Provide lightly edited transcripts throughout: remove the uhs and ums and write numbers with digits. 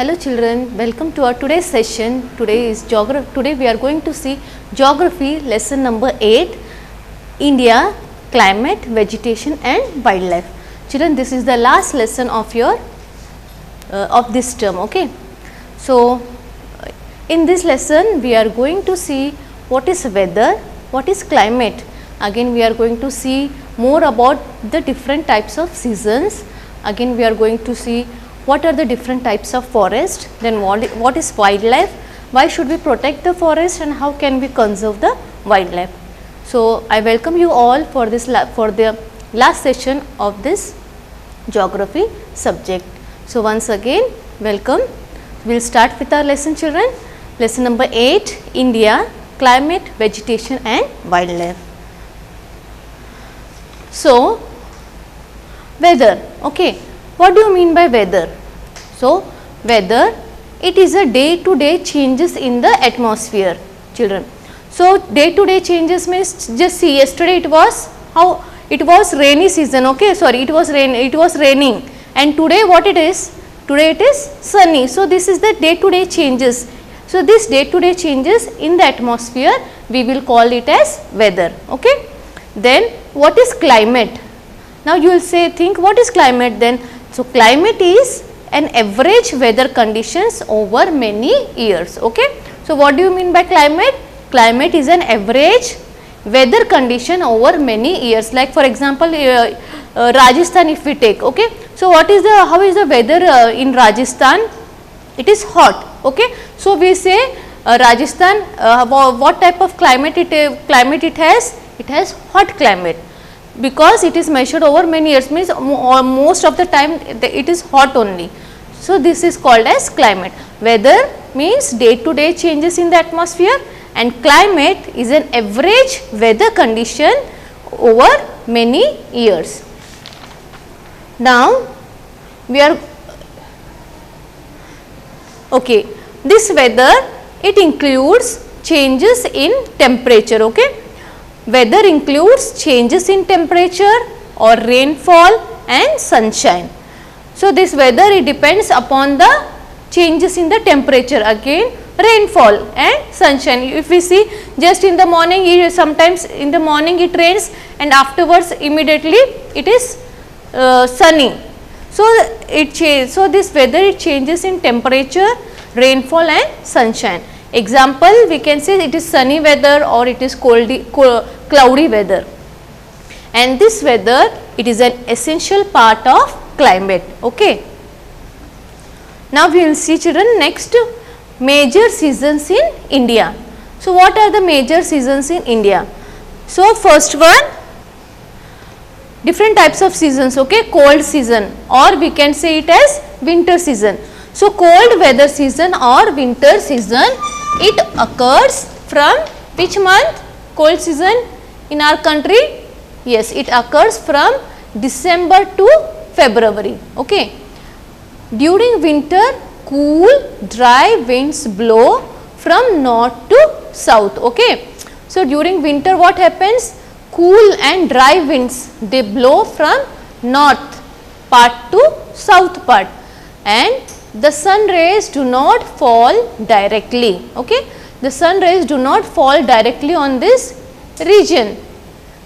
Hello children, welcome to our today's session. Today we are going to see geography lesson number 8, India, climate, vegetation and wildlife. Children, this is the last lesson of your of this term, okay. So in this lesson we are going to see what is weather, what is climate. Again we are going to see more about the different types of seasons. Again we are going to see what are the different types of forest, then what is wildlife, why should we protect the forest and how can we conserve the wildlife. So I welcome you all for this for the last session of this geography subject. So once again welcome. We will start with our lesson children. Lesson number 8, India, climate, vegetation and wildlife. So weather, okay. What do you mean by weather? So weather, it is a day to day changes in the atmosphere children. So day to day changes means, just see, yesterday it was rainy season, okay, sorry, it was raining, and today what it is? Today it is sunny. So this is the day to day changes. So this day to day changes in the atmosphere, we will call it as weather, okay. Then what is climate? Now you will say, think, what is climate then? So climate is an average weather conditions over many years, okay. So what do you mean by climate? Climate is an average weather condition over many years. Like for example, Rajasthan if we take, okay. So how is the weather in Rajasthan? It is hot, okay. So we say Rajasthan, what type of climate it has? It has hot climate, because it is measured over many years, means most of the time it is hot only. So this is called as climate. Weather means day to day changes in the atmosphere, and climate is an average weather condition over many years. Now we are okay. This weather, it includes changes in temperature, okay. Weather includes changes in temperature or rainfall and sunshine. So this weather, it depends upon the changes in the temperature, again rainfall and sunshine. If we see, just in the morning, sometimes in the morning it rains and afterwards immediately it is sunny. So this weather, it changes in temperature, rainfall and sunshine. Example, we can say it is sunny weather or it is cloudy weather, and this weather, it is an essential part of climate, okay. Now we will see children next, major seasons in India. So what are the major seasons in India? So first one, different types of seasons, okay. Cold season, or we can say it as winter season. So cold weather season or winter season, it occurs from which month? Cold season in our country? Yes, it occurs from December to February, okay. During winter, cool dry winds blow from north to south, okay. So during winter what happens? Cool and dry winds, they blow from north part to south part, and the sun rays do not fall directly, okay. The sun rays do not fall directly on this region.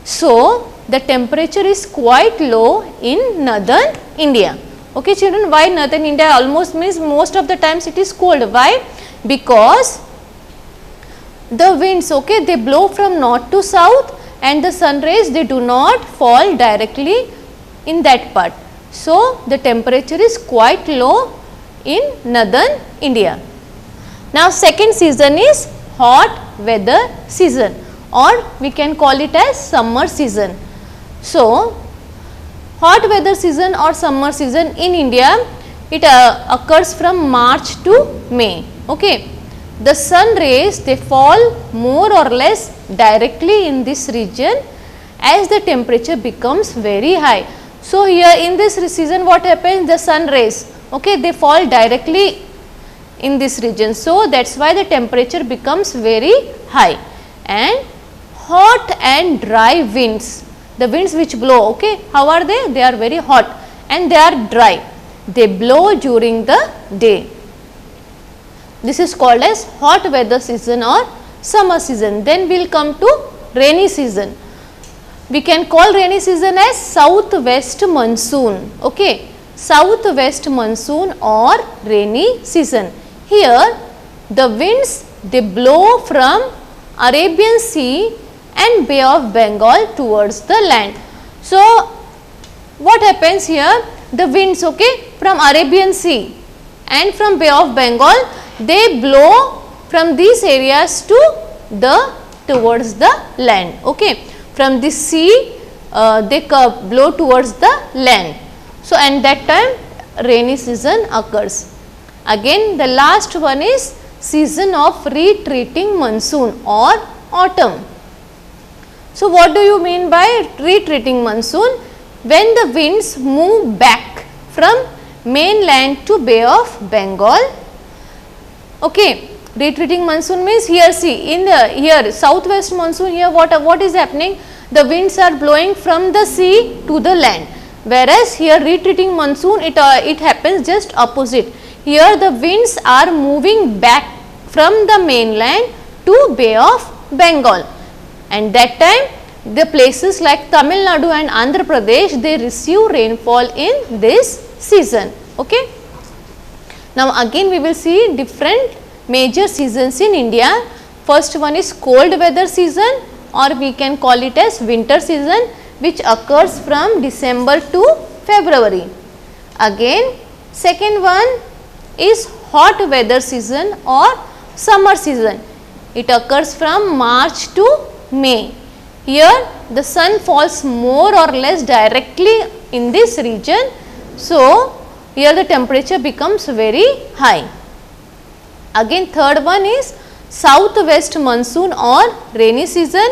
So the temperature is quite low in northern India, okay children. Why northern India? Almost means most of the times it is cold. Why? Because the winds, okay, they blow from north to south, and the sun rays, they do not fall directly in that part. So the temperature is quite low in northern India. Now second season is hot weather season, or we can call it as summer season. So hot weather season or summer season in India, it occurs from March to May, okay. The sun rays, they fall more or less directly in this region as the temperature becomes very high. So here in this season what happens? The sun rays, okay, they fall directly in this region. So that's why the temperature becomes very high, and hot and dry winds, the winds which blow, okay, how are they? They are very hot and they are dry. They blow during the day. This is called as hot weather season or summer season. Then we will come to rainy season. We can call rainy season as southwest monsoon. Okay, southwest monsoon or rainy season. Here the winds, they blow from Arabian Sea and Bay of Bengal towards the land. So what happens here? The winds, okay, from Arabian Sea and from Bay of Bengal, they blow from these areas towards the land. Okay, from the sea they blow towards the land. So and that time rainy season occurs. Again the last one is season of retreating monsoon or autumn. So what do you mean by retreating monsoon? When the winds move back from mainland to Bay of Bengal. Okay, retreating monsoon means here see in the here southwest monsoon, here what is happening? The winds are blowing from the sea to the land, whereas here retreating monsoon it happens just opposite. Here the winds are moving back from the mainland to Bay of Bengal, and that time the places like Tamil Nadu and Andhra Pradesh, they receive rainfall in this season. Okay. Now again we will see different major seasons in India. First one is cold weather season, or we can call it as winter season, which occurs from December to February. Again second one is hot weather season or summer season. It occurs from March to May. Here the sun falls more or less directly in this region, so here the temperature becomes very high. Again third one is southwest monsoon or rainy season.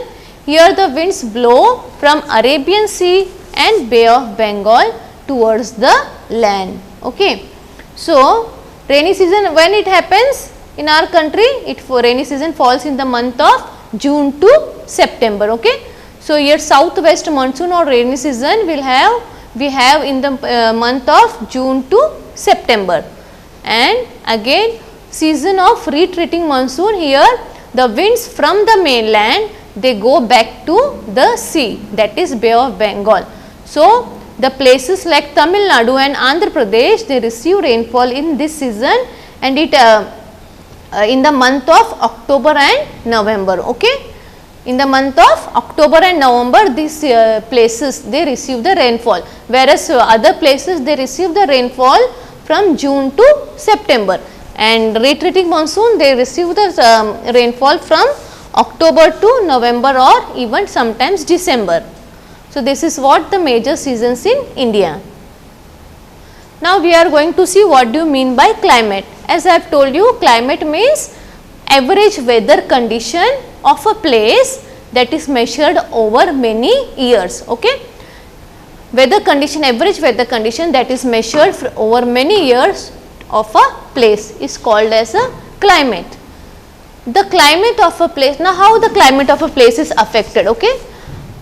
Here the winds blow from Arabian Sea and Bay of Bengal towards the land. Okay. So rainy season, when it happens in our country, rainy season falls in the month of June to September. Okay. So here southwest monsoon or rainy season we have in the month of June to September. And again season of retreating monsoon, here the winds from the mainland, they go back to the sea, that is Bay of Bengal. So the places like Tamil Nadu and Andhra Pradesh, they receive rainfall in this season, and it in the month of October and November. Okay. In the month of October and November, these places they receive the rainfall, whereas other places they receive the rainfall from June to September, and retreating monsoon they receive the rainfall from October to November or even sometimes December. So this is what the major seasons in India. Now we are going to see what do you mean by climate. As I have told you, climate means average weather condition of a place that is measured over many years. Okay. Weather condition, average weather condition that is measured for over many years of a place is called as a climate. The climate of a place, now how the climate of a place is affected? Okay.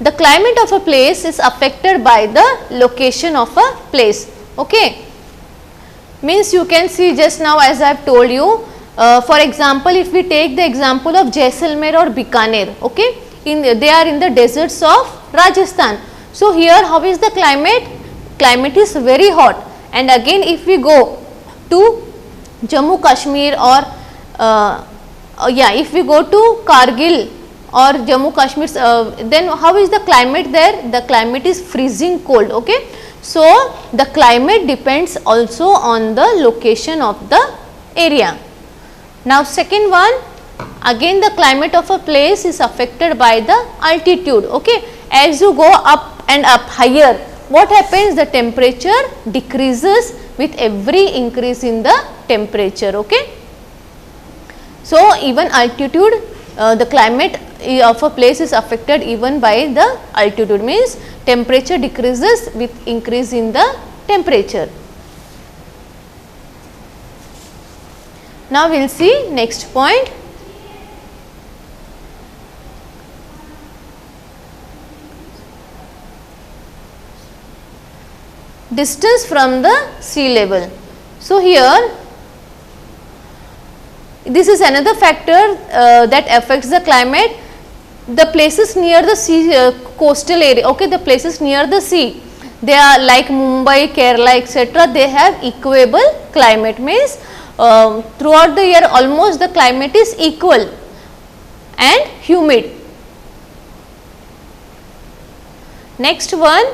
The climate of a place is affected by the location of a place. Okay. Means you can see just now as I have told you, for example, if we take the example of Jaisalmer or Bikaner, okay, they are in the deserts of Rajasthan. So here how is the climate? Climate is very hot, and again if we go to Jammu Kashmir or if we go to Kargil or Jammu Kashmir, then how is the climate there? The climate is freezing cold. Okay. So the climate depends also on the location of the area. Now second one, again the climate of a place is affected by the altitude. Okay. As you go up and up higher, what happens? The temperature decreases with every increase in the temperature. Okay. So even altitude, the climate of a place is affected even by the altitude, means temperature decreases with increase in the temperature. Now we will see next point. Distance from the sea level. So here this is another factor that affects the climate. The places near the sea, coastal area, okay, the places near the sea, they are like Mumbai, Kerala, etc. They have equable climate, means throughout the year almost the climate is equal and humid. Next one,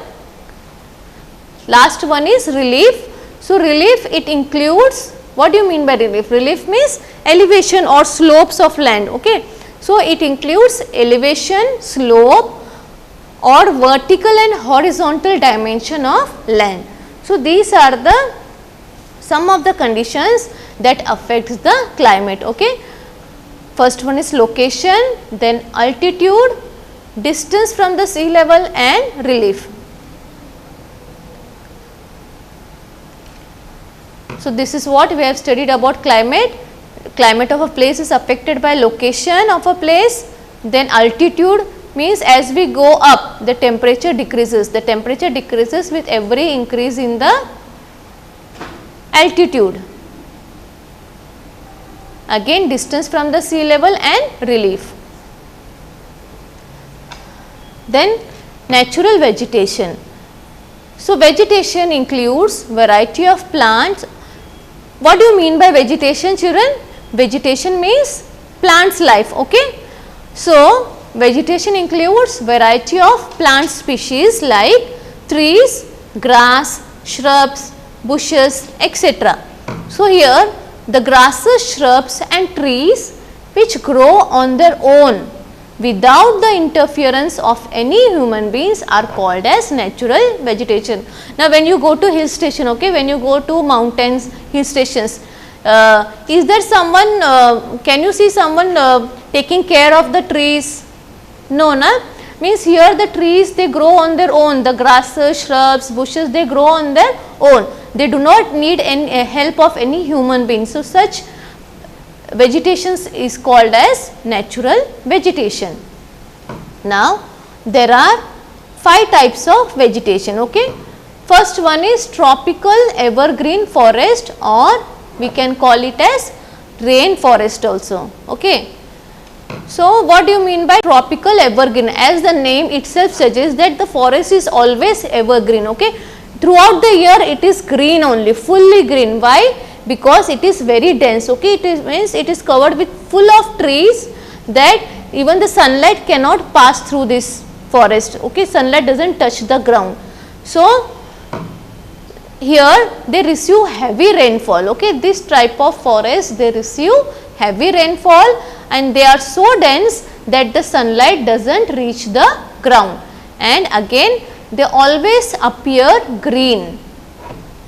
last one is relief. So, relief, it includes, what do you mean by relief? Relief means elevation or slopes of land, okay. So, it includes elevation, slope or vertical and horizontal dimension of land. So, these are the some of the conditions that affects the climate, okay. First one is location, then altitude, distance from the sea level and relief. So, this is what we have studied about climate. Climate of a place is affected by location of a place, then altitude means as we go up the temperature decreases. The temperature decreases with every increase in the altitude. Again distance from the sea level and relief. Then natural vegetation. So, vegetation includes variety of plants. What do you mean by vegetation, children? Vegetation means plants life, okay. So, vegetation includes variety of plant species like trees, grass, shrubs, bushes, etc. So, here the grasses, shrubs and trees which grow on their own without the interference of any human beings are called as natural vegetation. Now, when you go to hill station, okay, when you go to mountains, hill stations, is there someone, can you see someone taking care of the trees? No, na? Means here the trees, they grow on their own, the grasses, shrubs, bushes, they grow on their own. They do not need any help of any human being. So, such vegetation is called as natural vegetation. Now, there are 5 types of vegetation, okay. First one is tropical evergreen forest, or we can call it as rain forest also, okay. So, what do you mean by tropical evergreen? As the name itself suggests that the forest is always evergreen, okay. Throughout the year it is green only, fully green. Why? Because it is very dense, okay. It means it is covered with full of trees that even the sunlight cannot pass through this forest, okay. Sunlight does not touch the ground. So, here they receive heavy rainfall, okay. This type of forest, they receive heavy rainfall and they are so dense that the sunlight does not reach the ground, and again they always appear green,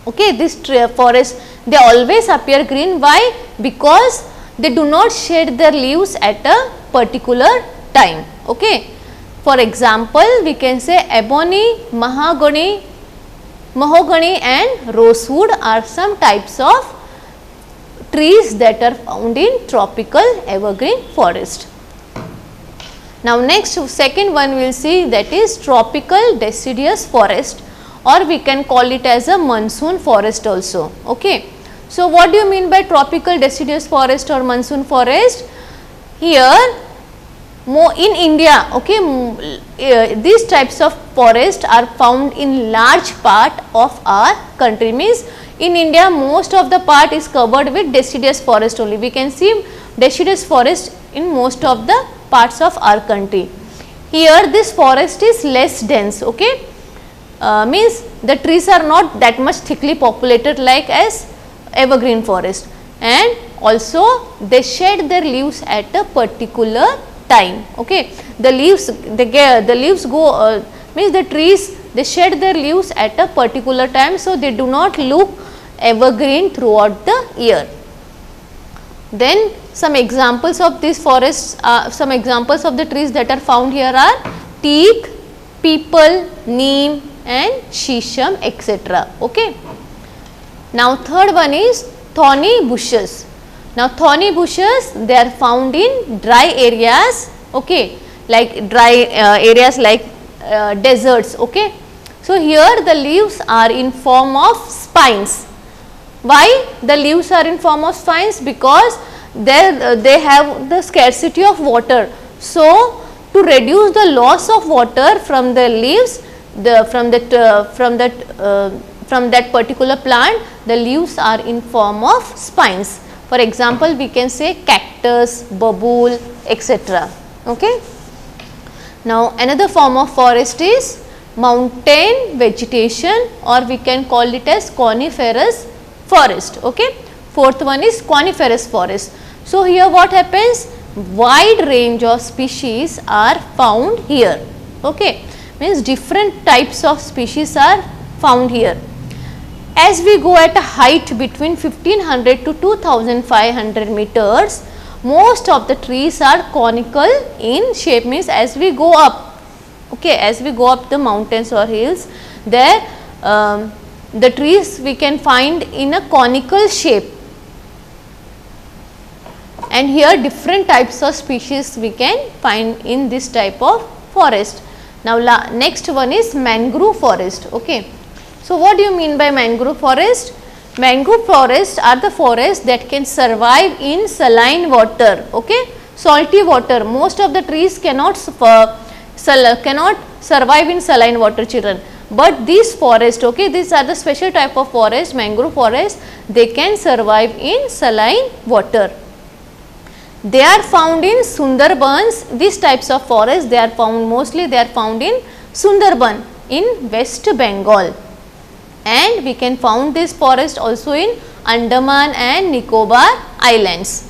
okay. This forest, they always appear green. Why? Because they do not shed their leaves at a particular time, okay. For example, we can say ebony, mahogany and rosewood are some types of trees that are found in tropical evergreen forest. Now, next second one we will see, that is tropical deciduous forest, or we can call it as a monsoon forest also, okay. So, what do you mean by tropical deciduous forest or monsoon forest? Here in India, okay, these types of forest are found in large part of our country. Means in India most of the part is covered with deciduous forest only. We can see deciduous forest in most of the parts of our country. Here this forest is less dense, okay. Means the trees are not that much thickly populated like as evergreen forest, and also they shed their leaves at a particular time, okay. The leaves go means the trees, they shed their leaves at a particular time, so they do not look evergreen throughout the year. Then some examples of these forests, some examples of the trees that are found here are teak, peepal, neem and shisham, etc. Okay. Now third one is thorny bushes. Now thorny bushes, they are found in dry areas, okay, like dry areas like deserts, okay. So here the leaves are in form of spines. Why the leaves are in form of spines? Because they have the scarcity of water. So to reduce the loss of water from the leaves, from that particular plant, the leaves are in form of spines. For example, we can say cactus, babul, etc. Okay. Now another form of forest is mountain vegetation, or we can call it as coniferous forest. Okay. Fourth one is coniferous forest. So here what happens? Wide range of species are found here. Okay. Means different types of species are found here. As we go at a height between 1500 to 2500 meters, most of the trees are conical in shape. Means as we go up, okay, as we go up the mountains or hills, there the trees we can find in a conical shape, and here different types of species we can find in this type of forest. Now next one is mangrove forest. Okay. So what do you mean by mangrove forest? Mangrove forests are the forests that can survive in saline water. Okay. Salty water. Most of the trees cannot survive in saline water, children. But these forests, okay, these are the special type of forest, mangrove forest, they can survive in saline water. They are found in Sundarbans. These types of forests, they are found mostly, they are found in Sundarban in West Bengal, and we can found this forest also in Andaman and Nicobar Islands.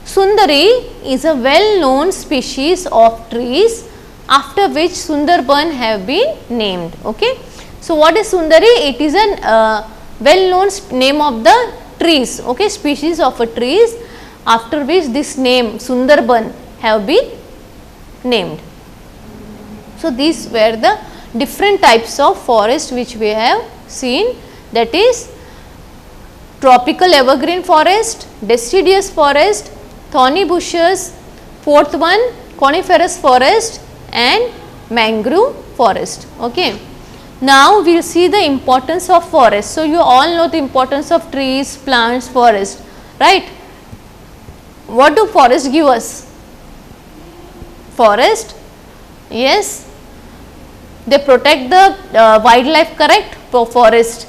Sundari is a well known species of trees after which Sundarban have been named. Okay. So what is Sundari? It is a well known name of the trees, okay, species of a trees after which this name Sundarban have been named. So these were the different types of forest which we have seen, that is tropical evergreen forest, deciduous forest, thorny bushes, fourth one coniferous forest and mangrove forest. Okay. Now we will see the importance of forest. So you all know the importance of trees, plants, forest, right? What do forests give us? Forest, yes, they protect the wildlife, correct? Forest,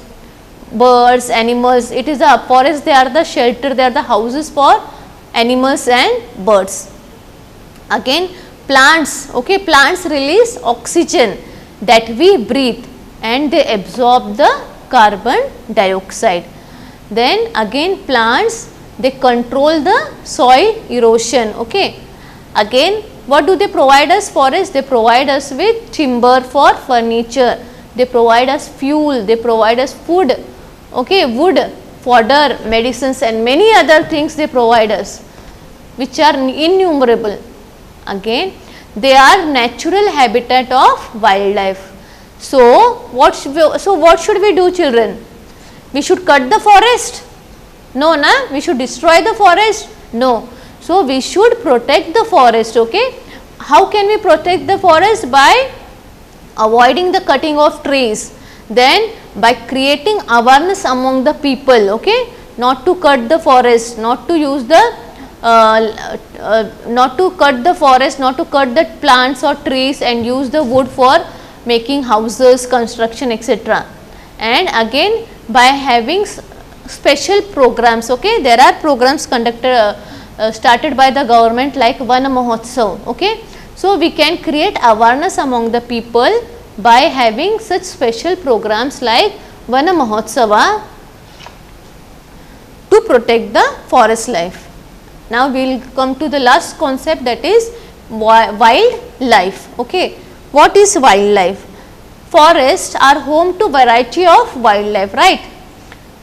birds, animals, it is a forest, they are the shelter, they are the houses for animals and birds. Again plants, okay, plants release oxygen that we breathe and they absorb the carbon dioxide. Then again plants, they control the soil erosion. Okay. Again what do they provide us? Forests, they provide us with timber for furniture, they provide us fuel, they provide us food, okay, wood, fodder, medicines and many other things they provide us, which are innumerable. Again they are natural habitat of wildlife. So what should we do, children? We should cut the forest? No, na? We should destroy the forest? No. So we should protect the forest. Okay. How can we protect the forest? By avoiding the cutting of trees, then by creating awareness among the people, okay, not to cut the forest, not to use the not to cut the forest, not to cut the plants or trees and use the wood for making houses, construction, etc. And again by having special programs, okay, there are programs conducted started by the government like Vana Mahotsav, okay. So we can create awareness among the people by having such special programs like Vana Mahotsava to protect the forest life. Now we will come to the last concept, that is wildlife. Okay. What is wildlife? Forests are home to variety of wildlife, right?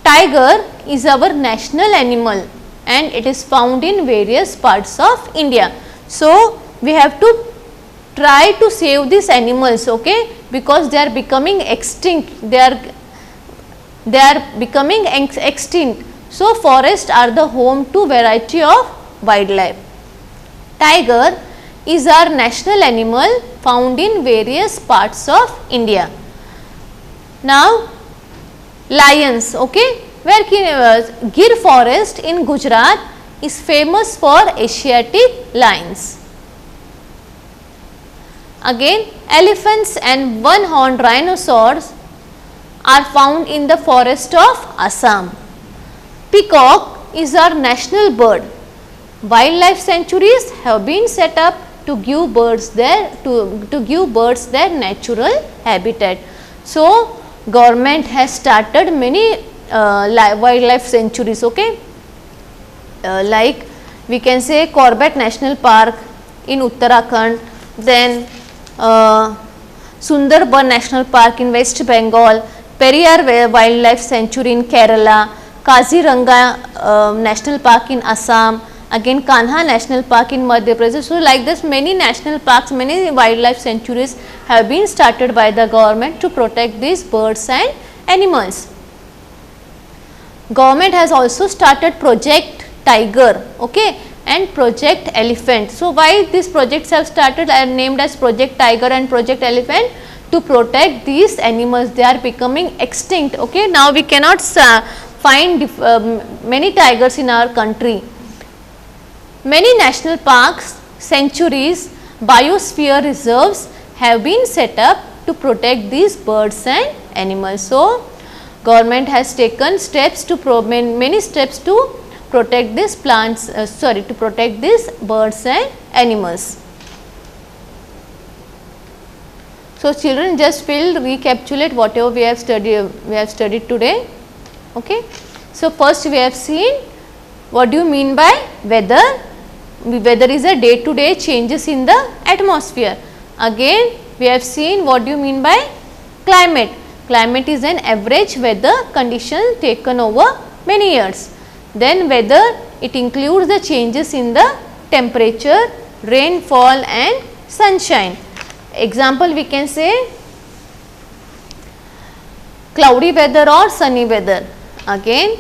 Tiger is our national animal and it is found in various parts of India. So we have to try to save these animals, okay, because they are becoming extinct, they are becoming extinct. So forests are the home to variety of wildlife. Tiger is our national animal found in various parts of India. Now lions, okay, where Gir forest in Gujarat is famous for Asiatic lions. Again, elephants and one-horned rhinoceros are found in the forest of Assam. Peacock is our national bird. Wildlife sanctuaries have been set up to give birds their natural habitat. So, government has started many wildlife sanctuaries, okay. Like we can say Corbett National Park in Uttarakhand, then Sundarban National Park in West Bengal, Periyar Wildlife Sanctuary in Kerala, Kaziranga National Park in Assam, again Kanha National Park in Madhya Pradesh. So, like this many national parks, many wildlife sanctuaries have been started by the government to protect these birds and animals. Government has also started Project Tiger, okay, and Project Elephant. So, why these projects have started and named as Project Tiger and Project Elephant? To protect these animals, they are becoming extinct, okay. Now, we cannot find many tigers in our country. Many national parks, sanctuaries, biosphere reserves have been set up to protect these birds and animals. So, government has taken steps to many steps to protect these plants, to protect these birds and animals. So, children, just recapitulate whatever we have studied today, okay. So, first we have seen what do you mean by weather. Weather is a day to day changes in the atmosphere. Again, we have seen what do you mean by climate. Climate is an average weather condition taken over many years. Then weather, it includes the changes in the temperature, rainfall and sunshine. Example, we can say cloudy weather or sunny weather. Again,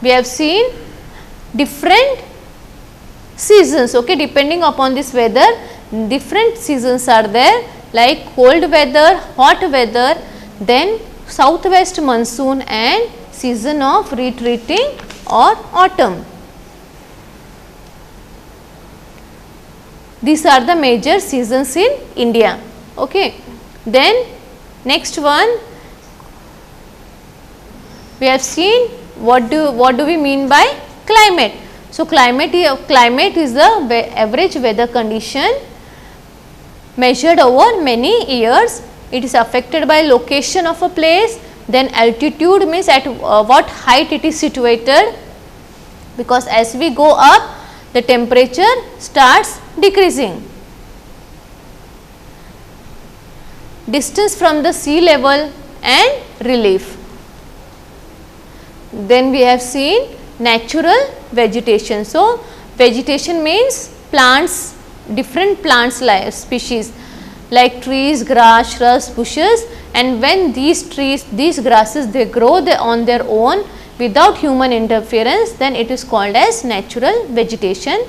we have seen different seasons, okay, depending upon this weather, different seasons are there, like cold weather, hot weather, then southwest monsoon and season of retreating or autumn. These are the major seasons in India, okay. Then next one, we have seen what do we mean by climate. So, climate is the average weather condition measured over many years. It is affected by location of a place, then altitude means at what height it is situated, because as we go up the temperature starts decreasing. Distance from the sea level and relief. Then we have seen natural vegetation. So, vegetation means plants, different plants species like trees, grass, shrubs, bushes, and when these trees, these grasses, they grow on their own without human interference, then it is called as natural vegetation.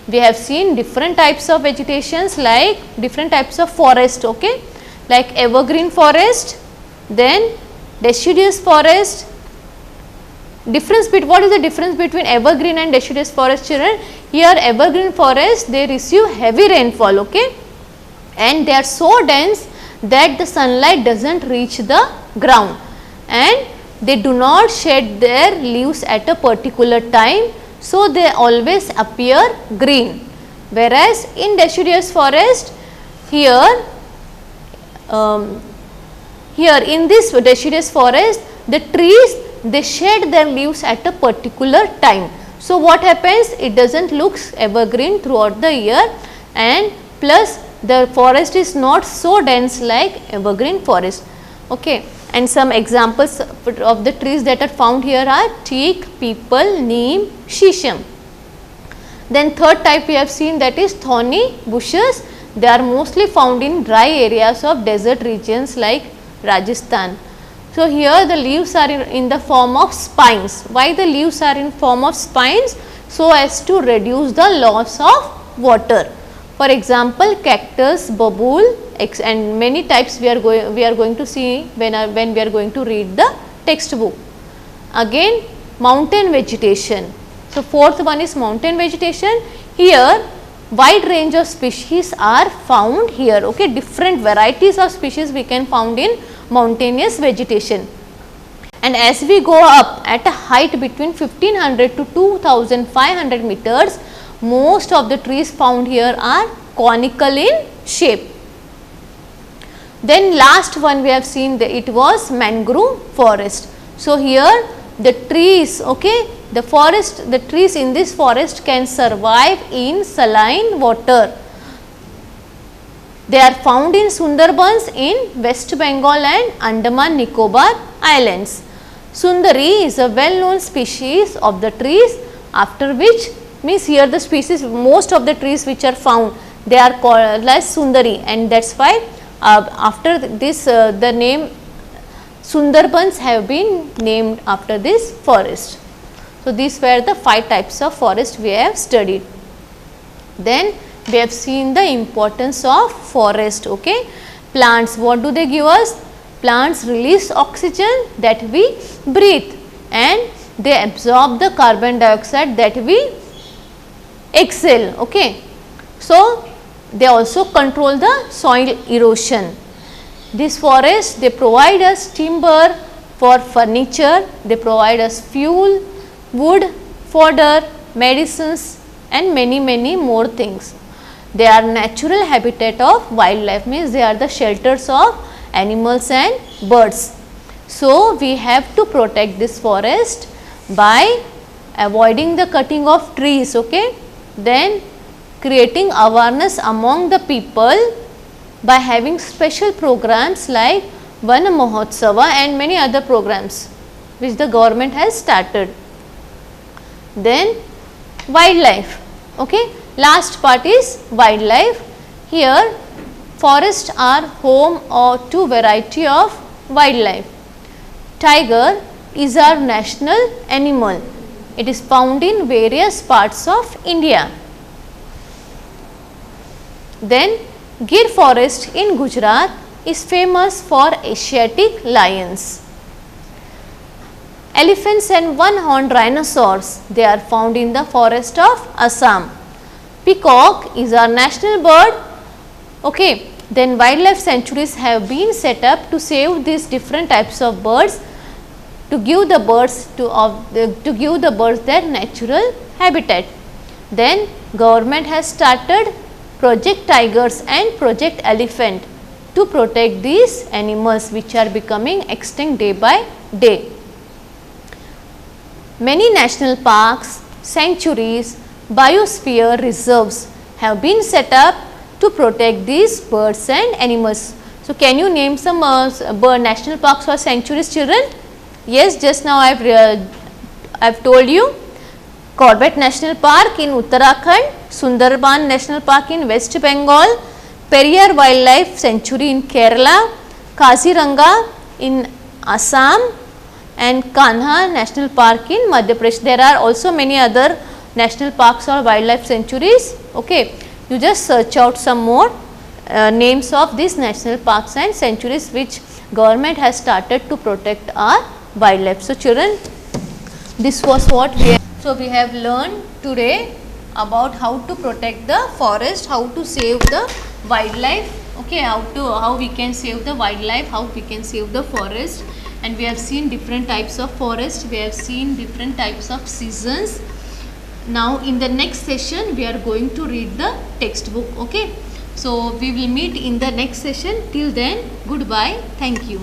We have seen different types of vegetations, like different types of forest, okay, like evergreen forest, then deciduous forest. What is the difference between evergreen and deciduous forest, children? Here evergreen forest, they receive heavy rainfall, okay, and they are so dense that the sunlight does not reach the ground, and they do not shed their leaves at a particular time, so they always appear green. Whereas in deciduous forest, here in this deciduous forest, the trees, they shed their leaves at a particular time. So, what happens? It does not look evergreen throughout the year, and plus the forest is not so dense like evergreen forest, okay. And some examples of the trees that are found here are teak, peepal, neem, shisham. Then third type we have seen, that is thorny bushes. They are mostly found in dry areas of desert regions like Rajasthan. So, here the leaves are in the form of spines. Why the leaves are in form of spines? So as to reduce the loss of water. For example, cactus, babul, and many types we are going to see when we are going to read the textbook. Again, mountain vegetation. So fourth one is mountain vegetation. Here wide range of species are found here. Okay, different varieties of species we can found in mountainous vegetation. And as we go up at a height between 1500 to 2500 meters, most of the trees found here are conical in shape. Then last one we have seen, it was mangrove forest. So here the trees, okay, the forest, the trees in this forest can survive in saline water. They are found in Sundarbans in West Bengal and Andaman Nicobar Islands. Sundari is a well known species of the trees, after which means here the species, most of the trees which are found, they are called as Sundari, and that is why after this the name Sundarbans have been named after this forest. So these were the 5 types of forest we have studied. Then we have seen the importance of forest. Okay, plants, what do they give us? Plants release oxygen that we breathe, and they absorb the carbon dioxide that we exhale. Okay, so they also control the soil erosion. These forests, they provide us timber for furniture, they provide us fuel, wood, fodder, medicines and many more things. They are natural habitat of wildlife, means they are the shelters of animals and birds. So we have to protect this forest by avoiding the cutting of trees. Okay, then creating awareness among the people by having special programs like Vana Mahotsava and many other programs which the government has started. Then wildlife. Okay, last part is wildlife. Here forests are home to variety of wildlife. Tiger is our national animal. It is found in various parts of India. Then Gir forest in Gujarat is famous for Asiatic lions. Elephants and one-horned rhinoceros, they are found in the forest of Assam. Peacock is our national bird. Okay, then wildlife sanctuaries have been set up to save these different types of birds, to give the birds their natural habitat. Then government has started Project Tigers and Project Elephant to protect these animals which are becoming extinct day by day. Many national parks, sanctuaries, biosphere reserves have been set up to protect these birds and animals. So can you name some bird national parks or sanctuaries, children? Yes, just now I have told you. Corbett National Park in Uttarakhand, Sundarban National Park in West Bengal, Periyar Wildlife Sanctuary in Kerala, Kaziranga in Assam and Kanha National Park in Madhya Pradesh. There are also many other national parks or wildlife sanctuaries. Okay, you just search out some more names of these national parks and sanctuaries which government has started to protect our wildlife. So children, this was what we have learned today about how to protect the forest, how to save the wildlife. Okay, how we can save the wildlife, how we can save the forest, and we have seen different types of forest, we have seen different types of seasons. Now in the next session we are going to read the textbook. Okay, so we will meet in the next session. Till then, goodbye. Thank you.